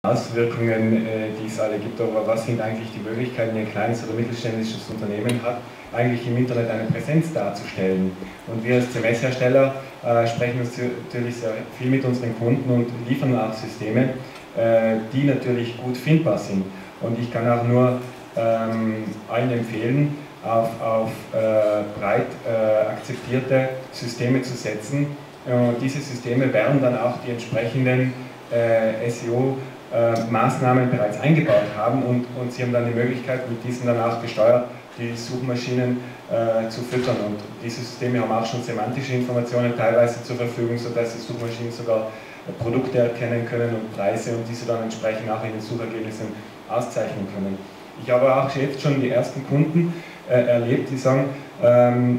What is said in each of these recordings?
Auswirkungen, die es alle gibt, aber was sind eigentlich die Möglichkeiten, die ein kleines oder mittelständisches Unternehmen hat, eigentlich im Internet eine Präsenz darzustellen. Und wir als CMS-Hersteller sprechen uns natürlich sehr viel mit unseren Kunden und liefern auch Systeme, die natürlich gut findbar sind. Und ich kann auch nur allen empfehlen, auf breit akzeptierte Systeme zu setzen. Diese Systeme werden dann auch die entsprechenden SEO-Maßnahmen bereits eingebaut haben und Sie haben dann die Möglichkeit, mit diesen dann auch gesteuert die Suchmaschinen zu füttern. Und diese Systeme haben auch schon semantische Informationen teilweise zur Verfügung, sodass die Suchmaschinen sogar Produkte erkennen können und Preise und diese dann entsprechend auch in den Suchergebnissen auszeichnen können. Ich habe auch jetzt schon die ersten Kunden erlebt, die sagen,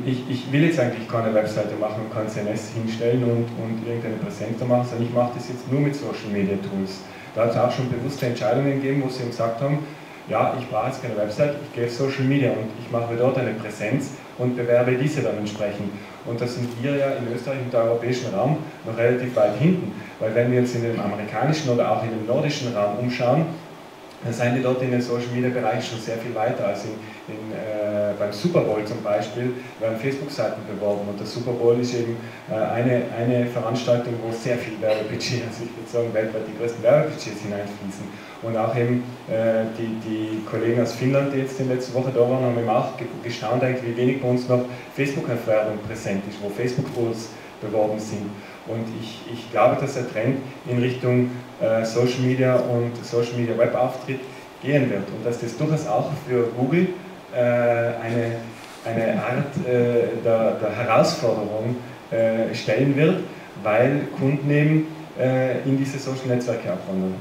ich will jetzt eigentlich keine Webseite machen und kein CMS hinstellen und irgendeine Präsenz machen, sondern ich mache das jetzt nur mit Social Media Tools. Da hat es auch schon bewusste Entscheidungen gegeben, wo sie gesagt haben, ja, ich brauche jetzt keine Website, ich gehe auf Social Media und ich mache dort eine Präsenz und bewerbe diese dann entsprechend. Und da sind wir ja in Österreich und im europäischen Raum noch relativ weit hinten, weil wenn wir jetzt in dem amerikanischen oder auch in dem nordischen Raum umschauen, dann seien die dort in den Social Media Bereich schon sehr viel weiter als beim Super Bowl zum Beispiel, werden Facebook-Seiten beworben und der Super Bowl ist eben eine Veranstaltung, wo sehr viel Werbebudget, also ich würde sagen weltweit die größten Werbebudgets hineinfließen. Und auch eben die Kollegen aus Finnland, die jetzt in letzter Woche da waren, haben eben auch gestaunt, wie wenig bei uns noch Facebook-Werbung präsent ist, wo Facebook-Posts beworben sind. Und ich glaube, dass der Trend in Richtung Social Media und Social Media Web Auftritt gehen wird und dass das durchaus auch für Google eine Art der Herausforderung stellen wird, weil Kunden eben in diese Social Netzwerke abwandern.